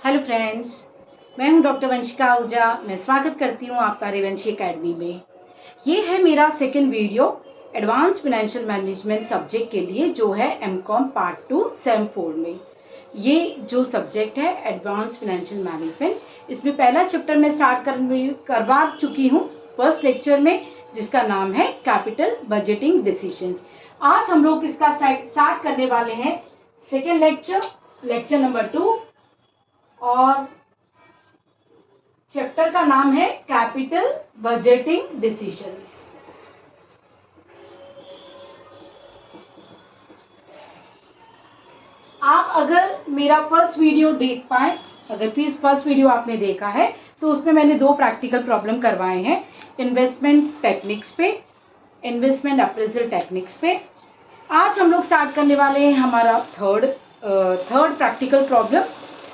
Hello friends, मैं हूं doctor Vanshika Ahuja. मैं स्वागत करती हूं आपका रेवंशी एकेडमी में। ये है मेरा second video advance financial management subject के लिए, जो है एमकॉम पार्ट 2 सेम 4 में। ये जो सब्जेक्ट है एडवांस फाइनेंशियल मैनेजमेंट, इसमें पहला चैप्टर मैं करवा चुकी हूँ फर्स्ट लेक्चर में, जिसका नाम है कैपिटल बजटिंग डिसीजंस। आज हम लोग इसका स्टार्ट करने वाले हैं सेकेंड लेक्चर नंबर 2, और चैप्टर का नाम है कैपिटल बजटिंग डिसीजंस। आप अगर मेरा फर्स्ट वीडियो देख पाए, अगर प्लीज फर्स्ट वीडियो आपने देखा है, तो उसमें मैंने 2 प्रैक्टिकल प्रॉब्लम करवाए हैं, इन्वेस्टमेंट टेक्निक्स पे, इन्वेस्टमेंट अप्रेजल टेक्निक्स पे। आज हम लोग स्टार्ट करने वाले हैं हमारा थर्ड प्रैक्टिकल प्रॉब्लम।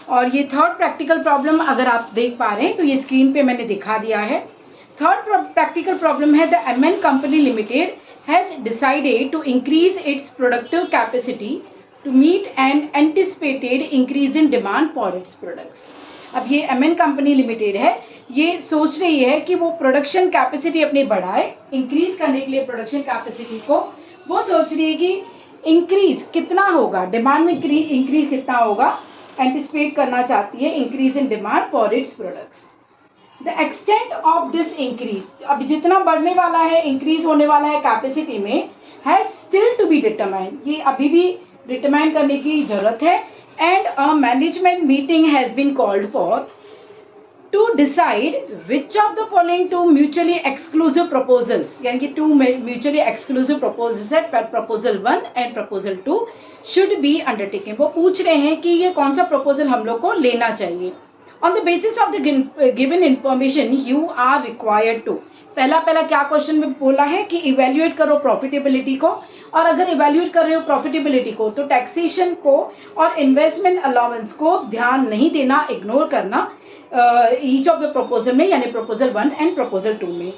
और ये थर्ड प्रैक्टिकल प्रॉब्लम अगर आप देख पा रहे हैं तो ये स्क्रीन पे मैंने दिखा दिया है। थर्ड प्रैक्टिकल प्रॉब्लम है, the MN company limited has decided to increase its productive capacity to meet an anticipated increase in demand for its products. अब ये एमएन कंपनी लिमिटेड है, ये सोच रही है कि वो प्रोडक्शन कैपेसिटी अपनी बढ़ाए, इंक्रीज करने के लिए प्रोडक्शन कैपेसिटी को वो सोच रही है कि इंक्रीज कितना होगा, डिमांड में इंक्रीज कितना होगा, एंटिसिपेट करना चाहती है increase in demand for its products. The extent of this increase, अब जितना बढ़ने वाला है, इंक्रीज होने वाला है कैपेसिटी में, has still to be determined, ये अभी भी डिटरमाइन करने की जरूरत है। And a management meeting has been called for to decide which of the following 2 mutually exclusive proposals, यानी कि 2 म्यूचुअली एक्सक्लूसिव प्रपोजल्स है, proposal 1 and proposal 2 should be undertaken. वो पूछ रहे हैं कि ये कौन सा प्रपोजल हम लोग को लेना चाहिए। On the basis of the given information you are required to, पहला क्या क्वेश्चन में बोला है कि इवेल्युएट करो प्रॉफिटेबिलिटी को, और अगर इवेल्युएट कर रहे हो प्रॉफिटेबिलिटी को तो टैक्सेशन को और इन्वेस्टमेंट अलाउंस को ध्यान नहीं देना, इग्नोर करना ईच ऑफ द प्रपोजल में, यानी प्रपोजल 1 एंड प्रपोजल 2 में।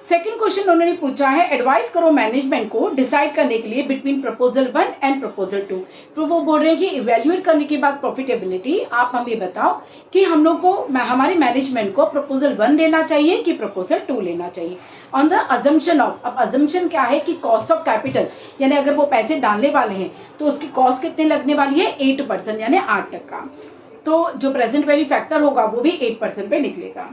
सेकेंड क्वेश्चन उन्होंने पूछा है, एडवाइस करो मैनेजमेंट को डिसाइड करने के लिए बिटवीन प्रपोजल 1 एंड प्रपोजल 2। तो वो बोल रहे हैं कि इवेल्युएट करने के बाद प्रॉफिटेबिलिटी आप हमें बताओ कि हम लोग को, हमारी मैनेजमेंट को प्रपोजल 1 लेना चाहिए कि प्रपोजल 2 लेना चाहिए, ऑन द अजम्पशन ऑफ। अब अजम्पशन क्या है कि कॉस्ट ऑफ कैपिटल, यानी अगर वो पैसे डालने वाले हैं तो उसकी कॉस्ट कितने लगने वाली है, 8%, यानी 8%। तो जो प्रेजेंट वैल्यू फैक्टर होगा वो भी 8% पे निकलेगा।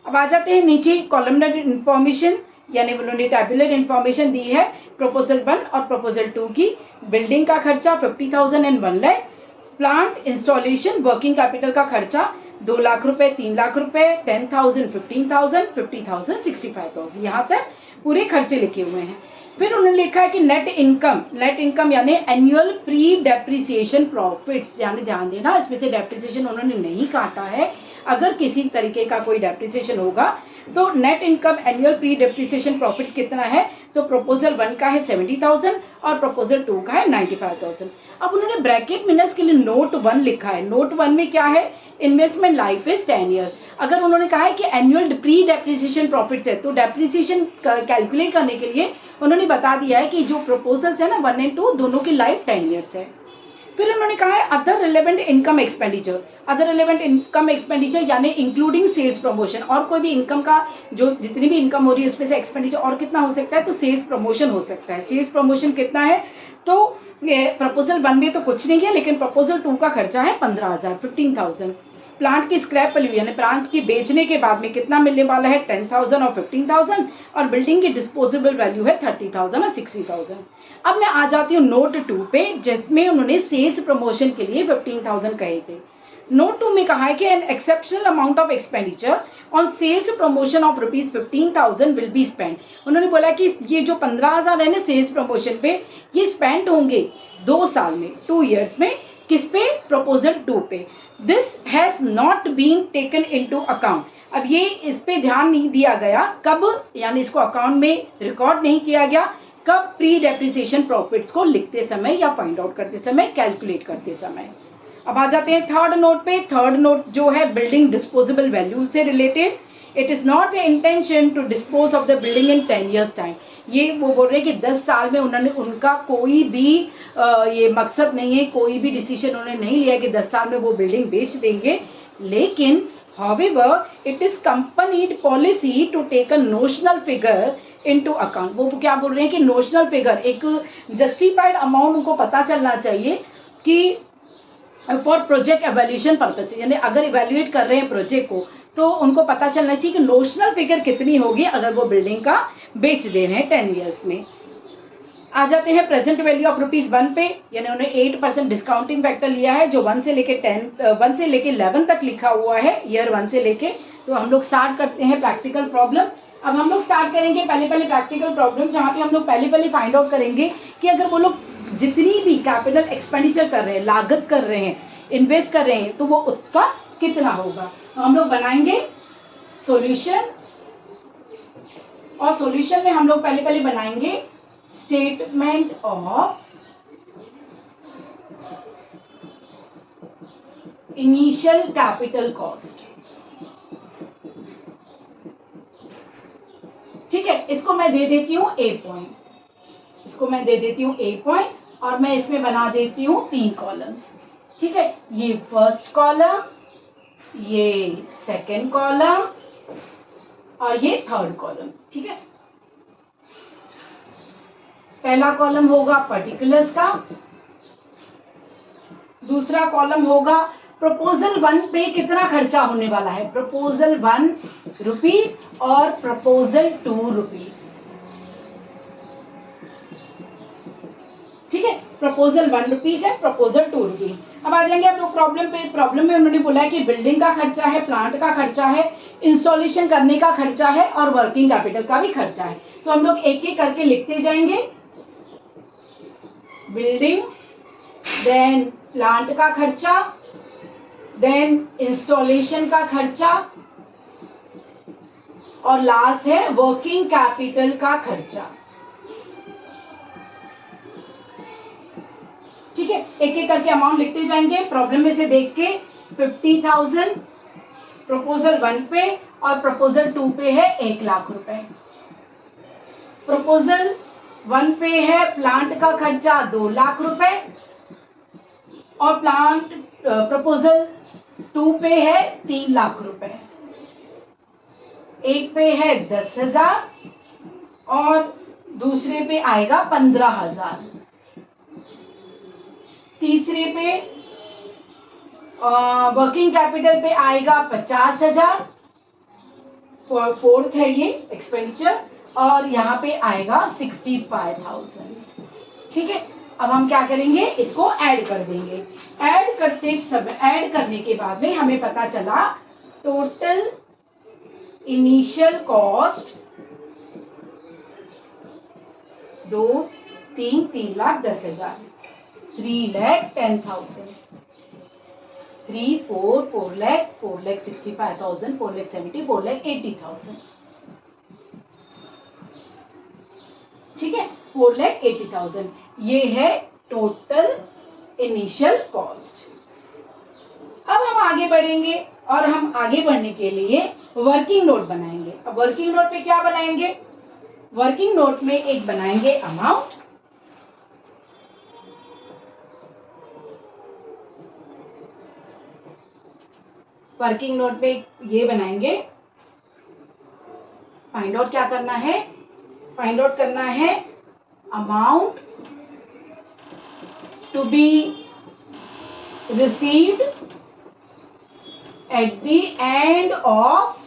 अब आ जाते हैं नीचे कॉलमनर इंफॉर्मेशन, यानी उन्होंने टैबुलर इंफॉर्मेशन दी है प्रपोजल 1 और प्रपोजल 2 की। बिल्डिंग का खर्चा 50,000 and 1 lakh, plant installation working capital का खर्चा 2 लाख रुपए, 3 लाख रुपए, 10,000, 15,000, 50,000, 65,000, यहाँ तक पूरे खर्चे लिखे हुए हैं। फिर उन्होंने लिखा है कि नेट इनकम यानी एनुअल प्री डेप्रिसिएशन प्रॉफिट्स, यानी ध्यान देना इसमें से डेप्रिसिएशन उन्होंने नहीं काटा है। अगर किसी तरीके का कोई डेप्रिसिएशन होगा तो net income annual pre depreciation profits कितना है, तो प्रपोजल 1 का है 70,000 और प्रपोजल 2 का है 95,000। अब उन्होंने ब्रैकेट मिनस के लिए नोट 1 लिखा है। नोट 1 में क्या है, इन्वेस्टमेंट लाइफ इज 10 ईयर। अगर उन्होंने कहा है कि एनुअल प्री डेप्रिसिएशन प्रॉफिट्स है, तो डेप्रिसिएशन कैलकुलेट करने के लिए उन्होंने बता दिया है कि जो प्रपोजल्स है ना 1 एंड 2 दोनों की लाइफ 10 ईयर्स है। फिर उन्होंने कहा है अदर रिलेवेंट इनकम एक्सपेंडिचर यानी इंक्लूडिंग सेल्स प्रमोशन, और कोई भी इनकम का जो जितनी भी इनकम हो रही है उसमें से एक्सपेंडिचर और कितना हो सकता है, तो सेल्स प्रमोशन हो सकता है। सेल्स प्रमोशन कितना है, तो प्रपोजल 1 में तो कुछ नहीं है, लेकिन प्रपोजल 2 का खर्चा है 15,000, 15,000। प्लांट की स्क्रैप वैल्यू यानी प्लांट की बेचने के बाद में कितना मिलने वाला है, 10,000 और 15,000, और बिल्डिंग की डिस्पोजेबल वैल्यू है 30,000 और 60,000। अब मैं आ जाती हूँ नोट 2 पे, जिसमें उन्होंने सेल्स प्रमोशन के लिए 15,000 कहे थे। नोट 2 में कहा है कि an exceptional amount of expenditure on sales promotion of ₹15,000 will be spend. उन्होंने बोला कि ये जो 15,000 है ना सेल्स प्रमोशन पे, ये स्पेंड होंगे 2 साल में, 2 ईयर्स में। किस पे, प्रपोजल 2 पे। This has not been taken into account. अब ये इस पे ध्यान नहीं दिया गया, कब, यानी इसको अकाउंट में रिकॉर्ड नहीं किया गया, कब, प्री डेप्रिसिएशन प्रॉफिट्स को लिखते समय या फाइंड आउट करते समय, कैलकुलेट करते समय। अब आ जाते हैं थर्ड नोट पे। थर्ड नोट जो है बिल्डिंग डिस्पोजेबल वैल्यू से related, it is not the intention to dispose of the building in 10 years time. ये वो बोल रहे हैं कि 10 साल में उन्होंने उनका कोई भी ये मकसद नहीं है, कोई भी डिसीजन उन्होंने नहीं लिया कि 10 साल में वो बिल्डिंग बेच देंगे, लेकिन however it is company policy to take a notional figure into account। वो क्या बोल रहे हैं कि नोशनल फिगर, एक जस्टिफाइड अमाउंट उनको पता चलना चाहिए कि फॉर प्रोजेक्ट एवेल्यूशन पर्पस, यानी अगर इवेल्युएट कर रहे हैं प्रोजेक्ट को तो उनको पता चलना चाहिए कि नोशनल फिगर कितनी होगी अगर वो बिल्डिंग का बेच दे रहे हैं 10 years में। आ जाते हैं प्रेजेंट वैल्यू ऑफ ₹1 पे, यानी उन्होंने 8% डिस्काउंटिंग फैक्टर लिया है जो 1 से लेके 11 तक लिखा हुआ है, ईयर 1 से लेके। तो हम लोग स्टार्ट करते हैं प्रैक्टिकल प्रॉब्लम। अब हम लोग स्टार्ट करेंगे पहले प्रैक्टिकल प्रॉब्लम, जहाँ पे हम लोग पहले फाइंड आउट करेंगे कि अगर वो लोग जितनी भी कैपिटल एक्सपेंडिचर कर रहे हैं, लागत कर रहे हैं, इन्वेस्ट कर रहे हैं, तो वो उसका कितना होगा। तो हम लोग बनाएंगे सॉल्यूशन, और सॉल्यूशन में हम लोग पहले बनाएंगे statement of initial capital cost. ठीक है, इसको मैं दे देती हूँ A पॉइंट, इसको मैं दे देती हूँ A पॉइंट, और मैं इसमें बना देती हूँ 3 कॉलम्स। ठीक है, ये फर्स्ट कॉलम, ये सेकंड कॉलम, और ये थर्ड कॉलम। ठीक है, पहला कॉलम होगा पर्टिकुलर्स का, दूसरा कॉलम होगा प्रपोजल 1 पे कितना खर्चा होने वाला है, प्रपोजल 1 रुपीज और प्रपोजल 2 रुपीज। ठीक है, प्रपोजल 1 रुपीज है, प्रपोजल 2 रुपीज। अब आ जाएंगे हम लोग प्रॉब्लम पे। प्रॉब्लम में उन्होंने बोला है कि बिल्डिंग का खर्चा है, प्लांट का खर्चा है, इंस्टॉलेशन करने का खर्चा है, और वर्किंग कैपिटल का भी खर्चा है। तो हम लोग एक एक करके लिखते जाएंगे, बिल्डिंग, देन प्लांट का खर्चा, देन इंस्टॉलेशन का खर्चा, और लास्ट है वर्किंग कैपिटल का खर्चा। ठीक है, एक एक करके अमाउंट लिखते जाएंगे। प्रॉब्लम में से देख के 50,000 प्रपोजल 1 पे, और प्रपोजल 2 पे है 1 लाख रुपए। प्रपोजल 1 पे है प्लांट का खर्चा 2 लाख रुपए, और प्लांट प्रपोजल 2 पे है 3 लाख रुपए। एक पे है 10,000 और दूसरे पे आएगा 15,000। तीसरे पे वर्किंग कैपिटल पे आएगा 50,000, फोर्थ है ये एक्सपेंडिचर, और यहाँ पे आएगा 65,000। ठीक है, अब हम क्या करेंगे, इसको ऐड कर देंगे। ऐड करने के बाद में हमें पता चला total initial cost 3 lakh 10,000, 3,10,000, 3, 4, 4 lakh, 4,65,000, 4,70,000, 4,80,000। ठीक है, 4,80,000 ये है टोटल इनिशियल कॉस्ट। अब हम आगे बढ़ेंगे, और हम आगे बढ़ने के लिए वर्किंग नोट बनाएंगे। अब वर्किंग नोट पे क्या बनाएंगे, वर्किंग नोट में एक बनाएंगे अमाउंट, वर्किंग नोट पे ये बनाएंगे। फाइंड आउट क्या करना है, फाइंड आउट करना है amount to be received at the end of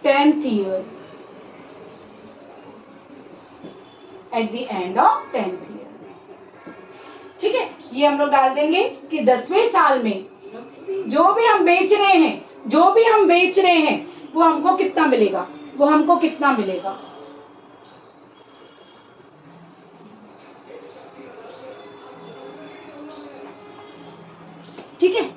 10th year, at the end of 10th year। ठीक है, ये हम लोग डाल देंगे कि 10वें साल में जो भी हम बेच रहे हैं वो हमको कितना मिलेगा, ठीक है।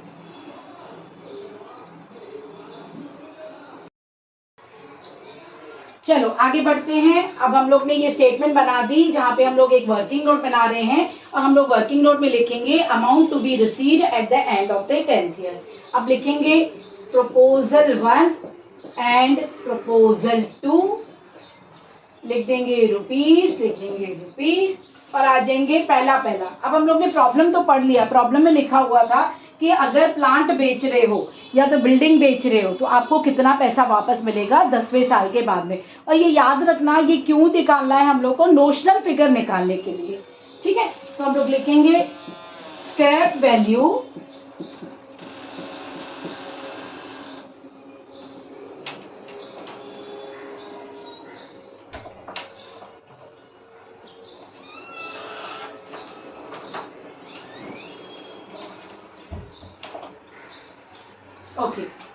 चलो आगे बढ़ते हैं। अब हम लोग ने ये स्टेटमेंट बना दी जहाँ पे हम लोग एक वर्किंग नोट बना रहे हैं, और हम लोग वर्किंग नोट में लिखेंगे amount to be received at the end of the 10th year। अब लिखेंगे प्रपोजल 1 एंड प्रपोजल 2, लिख देंगे रुपीस, लिख देंगे रुपीस और आ जाएंगे पहला। अब हम लोग ने प्रॉब्लम तो पढ़ लिया। प्रॉब्लम में लिखा हुआ था कि अगर प्लांट बेच रहे हो या तो बिल्डिंग बेच रहे हो तो आपको कितना पैसा वापस मिलेगा 10वें साल के बाद में। और ये याद रखना, ये क्यों निकालना है हम लोग को, नोशनल फिगर निकालने के लिए। ठीक है, तो हम लोग लिखेंगे स्क्रैप वैल्यू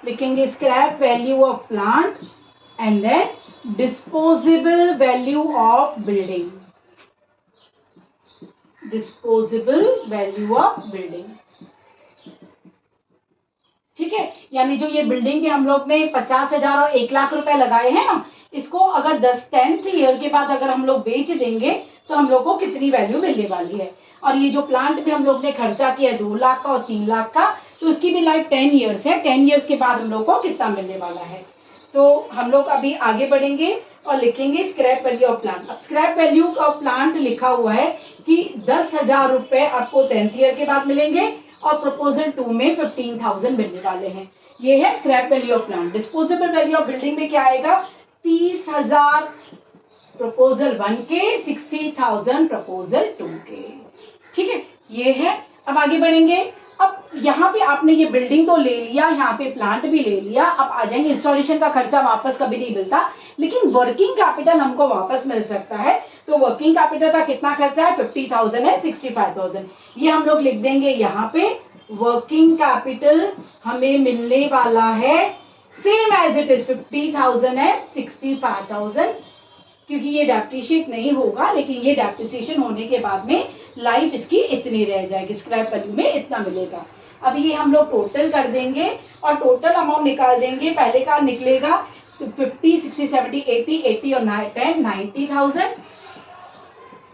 लिखेंगे scrap value of plant and then disposable value of building, disposable value of building. ठीक है, यानी जो ये बिल्डिंग के हम लोग ने 50,000 और 1,00,000 रुपए लगाए हैं ना, इसको अगर 10th ईयर के बाद अगर हम लोग बेच देंगे तो हम लोग को कितनी वैल्यू मिलने वाली है। और ये जो प्लांट में हम लोग ने खर्चा किया है 2 लाख का और 3 लाख का, तो उसकी भी लाइफ 10 ईयर्स है। 10 ईयर्स के बाद हम लोग को कितना मिलने वाला है। तो हम लोग अभी आगे बढ़ेंगे और लिखेंगे स्क्रैप वैल्यू ऑफ प्लांट। अब स्क्रैप वैल्यू ऑफ प्लांट लिखा हुआ है कि 10,000 रुपए आपको 10th ईयर के बाद मिलेंगे और प्रपोजल 2 में 15,000 मिलने वाले हैं। ये है scrap value of plant. Disposable value of building में क्या आएगा, 30,000 प्रपोजल 1 के, 60,000 प्रपोजल 2 के। ठीक है, ये है। अब आगे बढ़ेंगे। अब यहाँ पे आपने ये बिल्डिंग तो ले लिया, यहाँ पे प्लांट भी ले लिया। अब आ जाएंगे, इंस्टॉलेशन का खर्चा वापस कभी नहीं मिलता, लेकिन वर्किंग कैपिटल हमको वापस मिल सकता है। तो वर्किंग कैपिटल का कितना खर्चा है, 50,000 है, 65,000 ये हम लोग लिख देंगे यहाँ पे। वर्किंग कैपिटल हमें मिलने वाला है सेम एज इट इज 50,000 है 65,000, क्योंकि ये डेप्रिशिएट नहीं होगा, लेकिन ये डेप्रिसिएशन होने के बाद में लाइफ इसकी इतनी रह जाएगी, स्क्रैप वैल्यू में इतना मिलेगा। अब ये हम लोग टोटल कर देंगे और टोटल अमाउंट निकाल देंगे। पहले का निकलेगा 50, 60, 70, 80 और 10, 90,000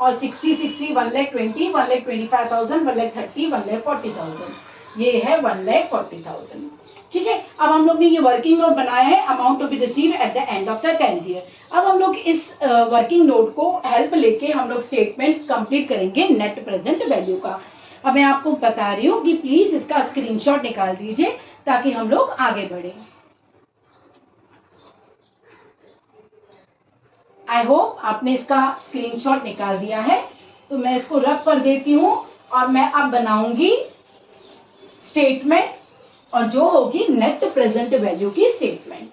और 60, 60, 1,20,000, 1,25,000, 1,30,000, 1,40,000, ये है 1,40,000। ठीक है, अब हम लोग ने ये वर्किंग नोट बनाया है, amount to be receive at the end of the 10th year. अब हम लोग इस वर्किंग नोट को हेल्प लेके हम लोग स्टेटमेंट कंप्लीट करेंगे नेट प्रेजेंट वैल्यू का। अब मैं आपको बता रही हूँ कि प्लीज इसका स्क्रीनशॉट निकाल दीजिए ताकि हम लोग आगे बढ़े। आई होप आपने इसका स्क्रीनशॉट निकाल दिया है। तो मैं इसको रब कर देती हूँ और मैं अब बनाऊंगी स्टेटमेंट, और जो होगी नेट प्रेजेंट वैल्यू की स्टेटमेंट।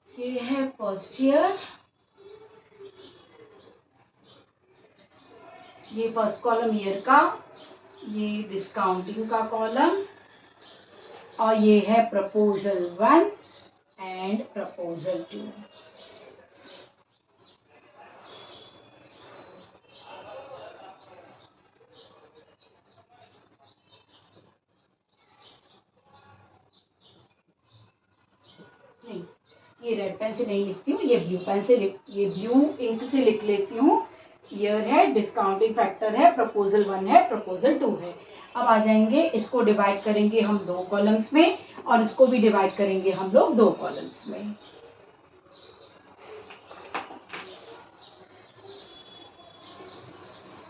ये है फर्स्ट ईयर, ये फर्स्ट कॉलम ईयर का, ये डिस्काउंटिंग का कॉलम, और ये है प्रपोजल 1 एंड प्रपोजल 2। नहीं, ये रेड पेन से नहीं लिखती हूँ, ये ब्लू पेन से ये ब्लू इंक से लिख लेती हूँ। ईयर है, डिस्काउंटिंग फैक्टर है, प्रपोजल 1 है, प्रपोजल 2 है। अब आ जाएंगे, इसको डिवाइड करेंगे हम 2 कॉलम्स में और इसको भी डिवाइड करेंगे हम लोग 2 कॉलम्स में।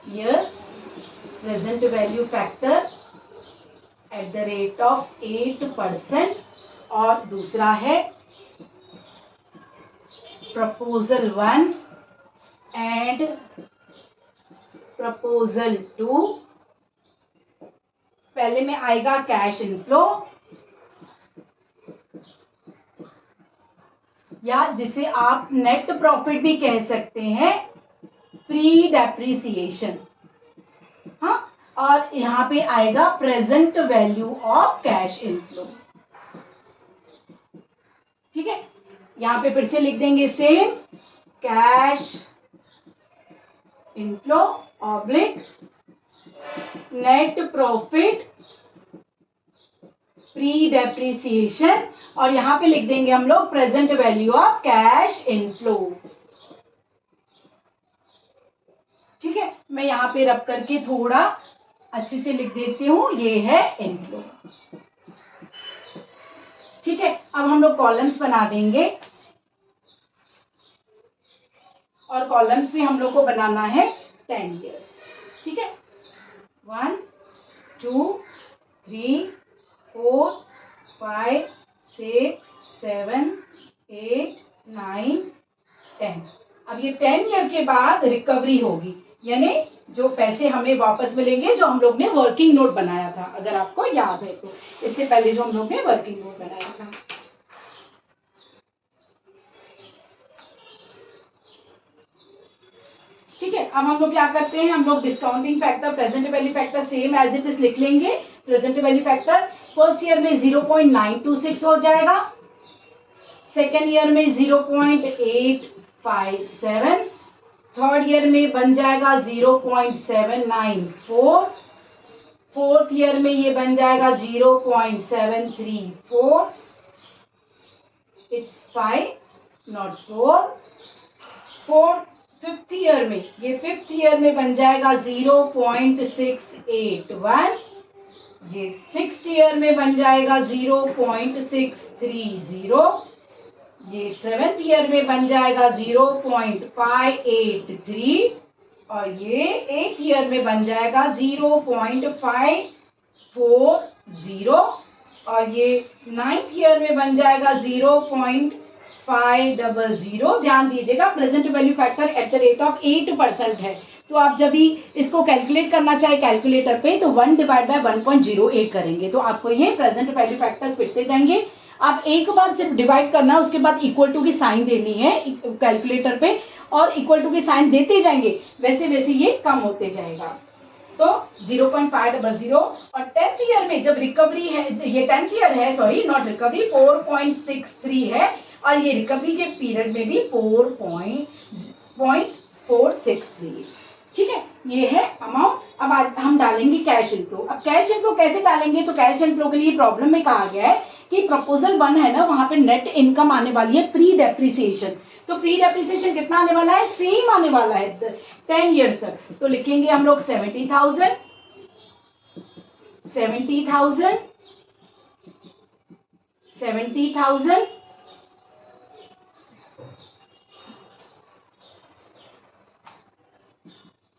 Year present value factor at the rate of 8%, और दूसरा है प्रपोजल 1 एंड प्रपोजल 2। पहले में आएगा कैश इनफ्लो, या जिसे आप नेट प्रॉफिट भी कह सकते हैं, प्री डेप्रिसिएशन। हाँ, और यहाँ पे आएगा present value of cash inflow. ठीक है, यहाँ पे फिर से लिख देंगे same cash inflow oblique net profit pre depreciation, और यहां पे लिख देंगे हम लोग present value of cash inflow. ठीक है, मैं यहां पे रब करके थोड़ा अच्छे से लिख देती हूं, ये है इनफ्लो। ठीक है, अब हम लोग कॉलम्स बना देंगे, और कॉलम्स में हम लोग को बनाना है 10 years। ठीक है, 1 2 3 4 5 6 7 8 9 10। अब ये 10 ईयर के बाद रिकवरी होगी, यानी जो पैसे हमें वापस मिलेंगे जो हम लोग ने वर्किंग नोट बनाया था, अगर आपको याद है तो, इससे पहले जो हम लोग ने वर्किंग नोट बनाया था। ठीक है, अब हम लोग क्या करते हैं, हम लोग discounting factor present value factor same as it is लिख लेंगे। Present value factor first year में 0.926 हो जाएगा, सेकेंड ईयर में 0.857, थर्ड ईयर में बन जाएगा 0.794, फोर्थ ईयर में ये बन जाएगा 0.734, इट्स 5 नॉट 4। फिफ्थ ईयर में, ये फिफ्थ ईयर में बन जाएगा 0.681, ये सिक्स्थ ईयर में बन जाएगा 0.630, ये सेवेंथ ईयर में बन जाएगा 0.583, और ये एट्थ ईयर में बन जाएगा 0.540, और ये नाइन्थ ईयर में बन जाएगा 0.500। ध्यान दीजिएगा present value factor at the rate of 8% है, तो आप जब भी इसको कैलकुलेट करना चाहे कैलकुलेटर पे तो 1 डिवाइड बाय 1.08 करेंगे, तो आपको ये प्रेजेंट वैल्यू फैक्टर्स मिलते जाएंगे। आप एक बार सिर्फ डिवाइड करना, उसके बाद इक्वल टू की साइन देनी है कैलकुलेटर पे, और इक्वल टू की साइन देते जाएंगे, वैसे वैसे ये कम होते जाएगा। तो 0.500, और 10th ईयर में जब रिकवरी है, ये 10th ईयर है, सॉरी नॉट रिकवरी, 4.63 है, और ये रिकवरी के पीरियड में भी 4.463। ठीक है, ये है अमाउंट। अब हम डालेंगे कैश इनफ्लो। अब कैश इनफ्लो कैसे डालेंगे, तो कैश इनफ्लो के लिए प्रॉब्लम में कहा गया है कि प्रपोजल 1 है ना, वहां पे नेट इनकम आने वाली है प्री डेप्रिसिएशन, तो प्री डेप्रिसिएशन कितना आने वाला है, सेम आने वाला है 10 ईयर्स तक, तो लिखेंगे हम लोग 70,000 70,000 70,000,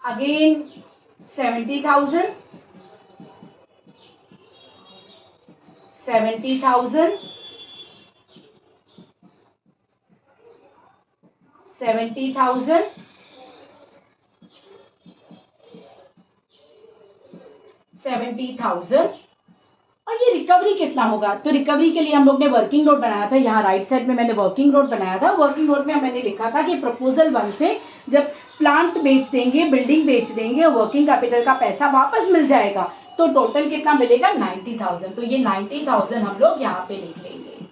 अगेन 70,000 70,000 70,000 70,000, और ये रिकवरी कितना होगा, तो रिकवरी के लिए हम लोग ने वर्किंग नोट बनाया था, यहाँ राइट साइड में मैंने वर्किंग नोट बनाया था। वर्किंग नोट में मैंने लिखा था कि प्रपोजल 1 से जब प्लांट बेच देंगे, बिल्डिंग बेच देंगे, और वर्किंग कैपिटल का पैसा वापस मिल जाएगा, तो टोटल कितना मिलेगा 90,000, तो ये 90,000 हम लोग यहाँ पे लिख लेंगे।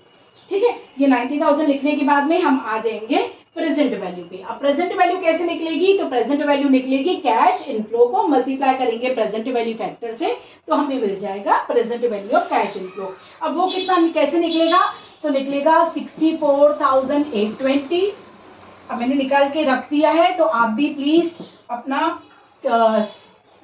ठीक है, ये 90,000 लिखने के बाद में हम आ जाएंगे प्रेजेंट वैल्यू पे। अब प्रेजेंट वैल्यू कैसे निकलेगी, तो प्रेजेंट वैल्यू निकलेगी कैश इनफ्लो को मल्टीप्लाई करेंगे प्रेजेंट वैल्यू फैक्टर से, तो हमें मिल जाएगा present value of cash inflow. अब वो कितना कैसे निकलेगा, तो निकलेगा 64,820। अब मैंने निकाल के रख दिया है, तो आप भी प्लीज अपना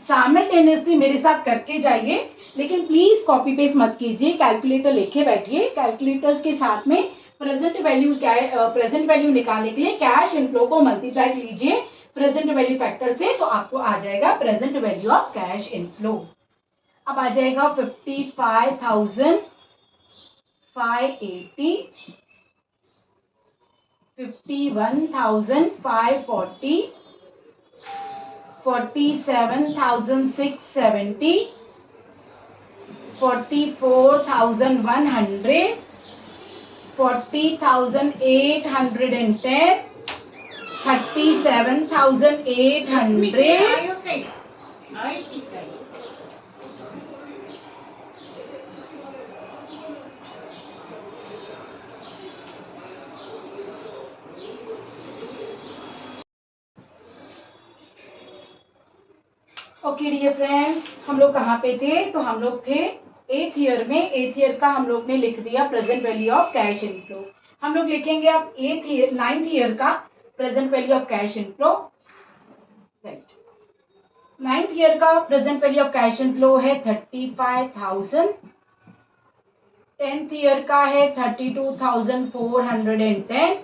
साइमल्टेनियसली मेरे साथ करके जाइए, लेकिन प्लीज कॉपी पेस्ट मत कीजिए, कैलकुलेटर लेके बैठिए, कैलकुलेटर्स के साथ में प्रेजेंट वैल्यू निकालने के लिए कैश इनफ्लो को मल्टीप्लाई कीजिए प्रेजेंट वैल्यू फैक्टर से, तो आपको आ जाएगा present value of cash inflow. अब आ जाएगा 55,580, 51,540, 47,670, 44,100, 40,810, 37,800, ओके डियर फ्रेंड्स, हम लोग कहाँ पे थे? तो हम लोग थे एथ ईयर में। एथ ईयर का हम लोग ने लिख दिया present value of cash inflow. हम लोग लिखेंगे अब नाइन्थ ईयर का present value of cash inflow. Right, ninth year का present value of cash inflow है 35,000। टेंथ ईयर का है 32,410।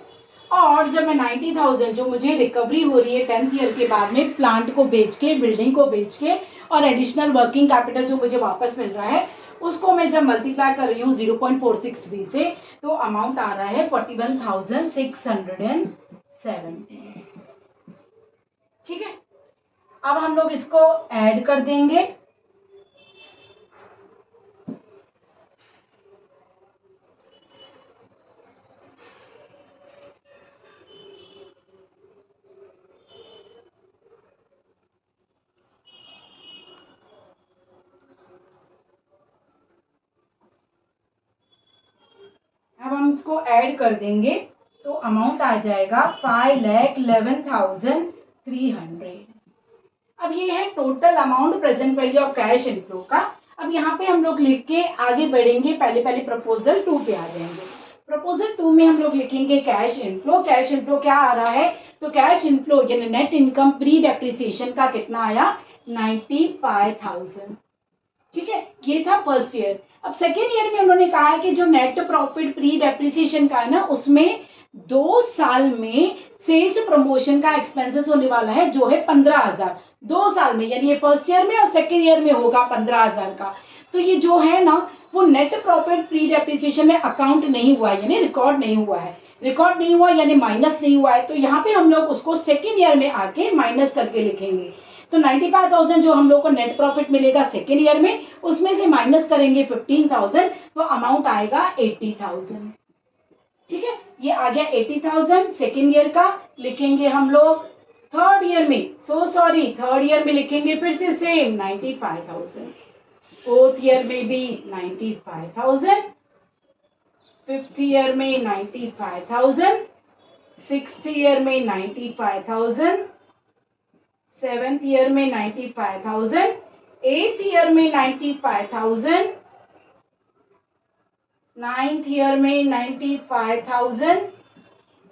और जब मैं 90,000 जो मुझे रिकवरी हो रही है टेंथ ईयर के बाद में प्लांट को बेच के, बिल्डिंग को बेच के, और एडिशनल वर्किंग कैपिटल जो मुझे वापस मिल रहा है उसको मैं जब मल्टीप्लाई कर रही हूँ 0.463 से, तो अमाउंट आ रहा है 41,670। ठीक है, अब हम लोग इसको ऐड कर देंगे। अब हम इसको ऐड कर देंगे तो अमाउंट आ जाएगा 5,11,300। अब ये है total amount present value of cash inflow का। अब यहाँ पे हम लोग लिख के आगे बढ़ेंगे, पहले पहले प्रपोजल 2 पे आ जाएंगे। प्रपोजल 2 में हम लोग लिखेंगे कैश इनफ्लो। कैश इनफ्लो क्या आ रहा है? तो कैश इनफ्लो यानी नेट इनकम प्री डेप्रिसिएशन का कितना आया? 95,000। ठीक है, ये था फर्स्ट ईयर। अब सेकेंड ईयर में उन्होंने कहा है कि जो नेट प्रॉफिट प्री डेप्रिसिएशन का है ना, उसमें 2 साल में सेल्स प्रमोशन का एक्सपेंसेस होने वाला है जो है 15,000। 2 साल में, यानी ये फर्स्ट ईयर में और सेकेंड ईयर में होगा 15,000 का। तो ये जो है ना वो नेट प्रॉफिट प्री डेप्रिसिएशन में अकाउंट नहीं हुआ है, यानी रिकॉर्ड नहीं हुआ है। रिकॉर्ड नहीं हुआ यानी माइनस नहीं हुआ है, तो यहाँ पे हम लोग उसको सेकेंड ईयर में आके माइनस करके लिखेंगे। तो 95,000 जो हम लोग को नेट प्रॉफिट मिलेगा सेकेंड ईयर में, उसमें से माइनस करेंगे 15,000, तो अमाउंट आएगा 80,000। ठीक है, ये आ गया 80,000 सेकेंड ईयर का। लिखेंगे हम लोग थर्ड ईयर में, थर्ड ईयर में लिखेंगे फिर से सेम 95,000। फोर्थ ईयर में भी 95,000, फिफ्थ ईयर में 95,000, सिक्स्थ ईयर में 95,000, सेवेंथ ईयर में 95,000, एथ ईयर में 95,000, नाइन्थ ईयर में 95,000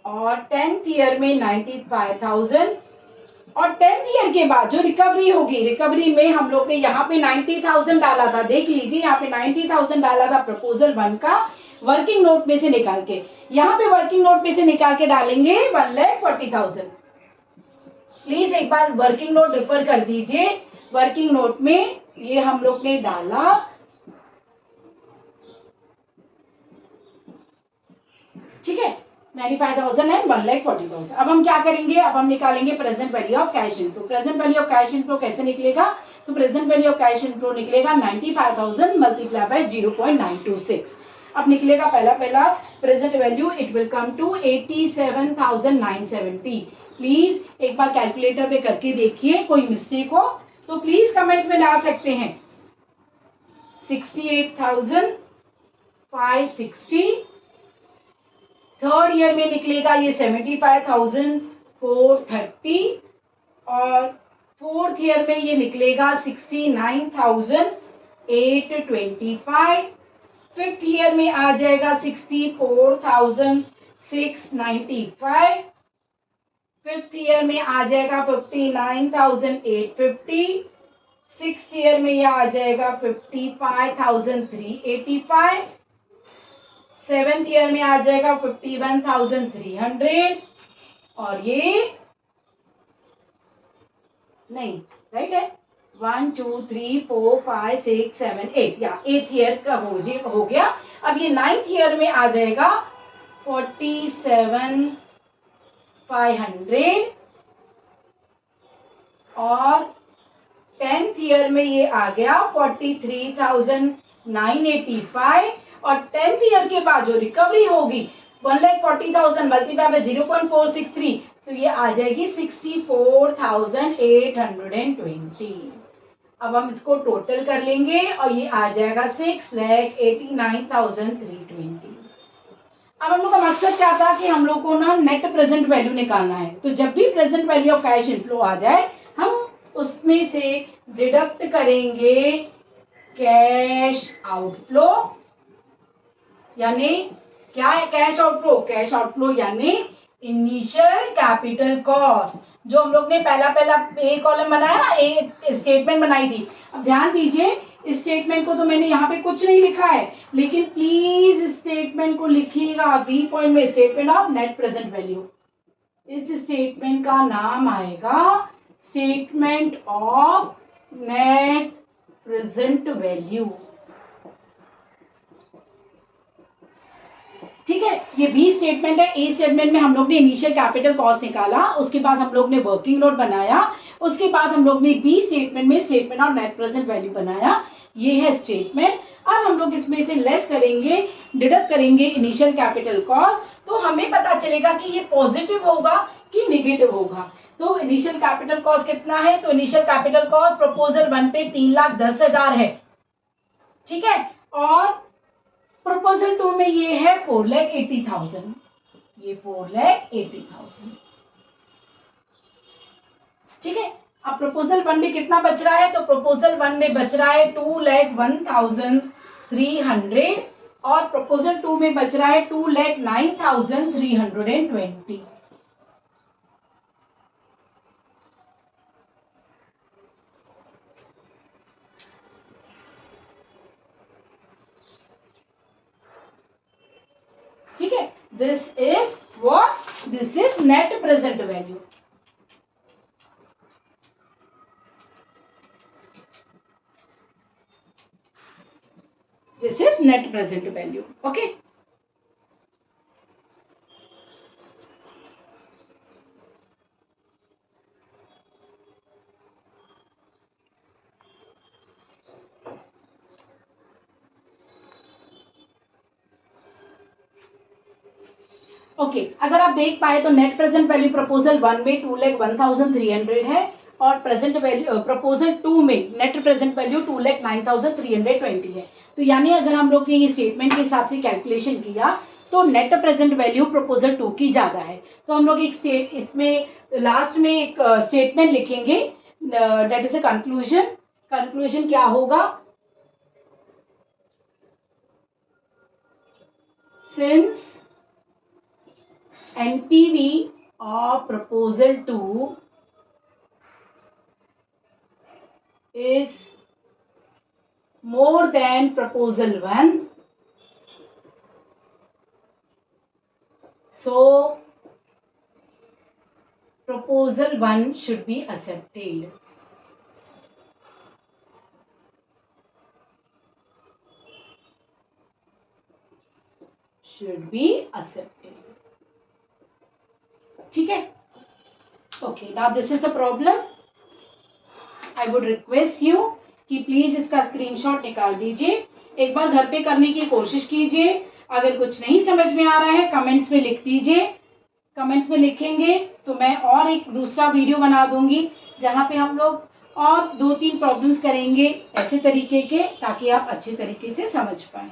और 10th ईयर में 95,000। और 10th ईयर के बाद जो रिकवरी होगी, रिकवरी में हम लोग ने यहाँ पे 90,000 डाला था। देख लीजिए यहाँ पे 90,000 डाला था प्रपोजल 1 का वर्किंग नोट में से निकाल के। यहाँ पे वर्किंग नोट में से निकाल के डालेंगे 1,40,000। प्लीज एक बार वर्किंग नोट रेफर कर दीजिए। वर्किंग नोट में ये हम लोग ने डाला, ठीक है, 95,000 एंड 1,40,000। अब हम क्या करेंगे? अब हम निकालेंगे present value of cash inflow. Present value of cash inflow कैसे निकलेगा? तो present value of cash inflow निकलेगा 95,000 मल्टीप्लाई बाय 0.926। अब निकलेगा पहला present value, it will come to 87,970। Please एक बार कैलकुलेटर पे करके देखिए, कोई मिस्टेक हो तो प्लीज कमेंट्स में ला सकते हैं। 68,560। थर्ड ईयर में निकलेगा ये 75,430 और फोर्थ ईयर में ये निकलेगा 69,825। फिफ्थ ईयर में आ जाएगा 64,695। फिफ्थ ईयर में आ जाएगा 59,850। सिक्स्थ ईयर में यह आ जाएगा 55,385। सेवेंथ ईयर में आ जाएगा 51,300 और ये नहीं, राइट है, 1 2 3 4 5 6 7 8 या एथ ईयर का हो गया। अब ये नाइन्थ ईयर में आ जाएगा 47,500 और 10th ईयर में ये आ गया 43,985 और 10th ईयर के बाद जो रिकवरी होगी 1,40,000 मल्टीप्लाई बाय 0.463, तो ये आ जाएगी 64,820। अब हम इसको टोटल कर लेंगे और ये आ जाएगा 6,89,320। अब हम लोग का मकसद क्या था कि हम लोग को ना नेट प्रेजेंट वैल्यू निकालना है। तो जब भी present value of cash inflow आ जाए, हम उसमें से डिडक्ट करेंगे कैश आउटफ्लो, यानी क्या है कैश आउटफ्लो? कैश आउटफ्लो यानी इनिशियल कैपिटल कॉस्ट, जो हम लोग ने पहला ए कॉलम बनाया ना, ए स्टेटमेंट बनाई थी। अब ध्यान दीजिए, इस स्टेटमेंट को तो मैंने यहाँ पे कुछ नहीं लिखा है, लेकिन प्लीज स्टेटमेंट को लिखिएगा बी पॉइंट में, statement of net present value. इस स्टेटमेंट का नाम आएगा statement of net present value. ठीक है, ये बी स्टेटमेंट है। ए स्टेटमेंट में हम लोग ने इनिशियल कैपिटल कॉस्ट निकाला, उसके बाद हम लोग ने वर्किंग नोट बनाया, उसके बाद हम लोग ने बी स्टेटमेंट में statement of net present value बनाया। ये है स्टेटमेंट। अब हम लोग इसमें से लेस करेंगे, डिडक्ट करेंगे इनिशियल कैपिटल कॉस्ट, तो हमें पता चलेगा कि ये पॉजिटिव होगा कि निगेटिव होगा। तो इनिशियल कैपिटल कॉस्ट कितना है? तो इनिशियल कैपिटल कॉस्ट प्रपोजल 1 पे 3,10,000 है। ठीक है, और प्रपोजल 2 में ये है 4,80,000, ये 4,80,000। ठीक है, अब प्रपोजल 1 में कितना बच रहा है? तो प्रपोजल 1 में बच रहा है 2,01,300 और प्रपोजल 2 में बच रहा है 2,09,320। ठीक है, this is what? This is net present value. This is net present value. Okay. Okay, अगर आप देख पाए तो नेट प्रेजेंट वैल्यू प्रपोजल 1 में 2,01,300 है और प्रेजेंट वैल्यू प्रपोजल 2 में नेट प्रेजेंट वैल्यू 2,09,320 है। तो यानी अगर हम लोग ने ये स्टेटमेंट के हिसाब से कैलकुलेशन किया तो नेट प्रेजेंट वैल्यू प्रपोजल 2 की ज़्यादा है। तो हम लोग एक इसमें लास्ट में एक स्टेटमेंट लिखेंगे, that is a conclusion. Conclusion क्या होगा? Since NPV of proposal 2 is more than proposal 1, so proposal 1 should be accepted. Should be accepted. ठीक है, okay, now this is the problem. I would request you कि please इसका screenshot निकाल दीजिए, एक बार घर पे करने की कोशिश कीजिए। अगर कुछ नहीं समझ में आ रहा है कमेंट्स में लिख दीजिए, कमेंट्स में लिखेंगे तो मैं और एक दूसरा वीडियो बना दूंगी जहाँ पे हम लोग और 2-3 प्रॉब्लम्स करेंगे ऐसे तरीके के, ताकि आप अच्छे तरीके से समझ पाएँ।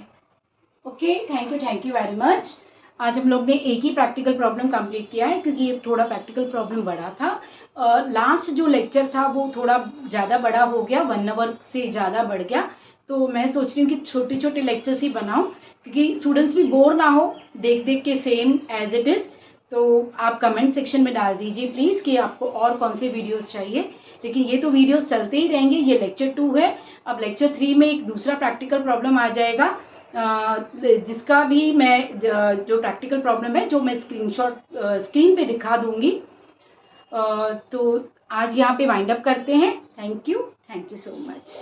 Okay, thank you very much. आज हम लोग ने एक ही प्रैक्टिकल प्रॉब्लम कंप्लीट किया है क्योंकि ये थोड़ा प्रैक्टिकल प्रॉब्लम बड़ा था। लास्ट जो लेक्चर था वो थोड़ा ज़्यादा बड़ा हो गया, 1 आवर से ज़्यादा बढ़ गया। तो मैं सोच रही हूँ कि छोटे छोटे लेक्चर्स ही बनाऊँ क्योंकि स्टूडेंट्स भी बोर ना हो देख देख के सेम एज इट इज़। तो आप कमेंट सेक्शन में डाल दीजिए प्लीज़ कि आपको और कौन से वीडियोज़ चाहिए। लेकिन ये तो वीडियोज़ चलते ही रहेंगे, ये लेक्चर 2 है। अब लेक्चर 3 में एक दूसरा प्रैक्टिकल प्रॉब्लम आ जाएगा, जिसका भी मैं जो प्रैक्टिकल प्रॉब्लम है जो मैं स्क्रीनशॉट स्क्रीन पे दिखा दूंगी। तो आज यहाँ पे वाइंड अप करते हैं। Thank you so much.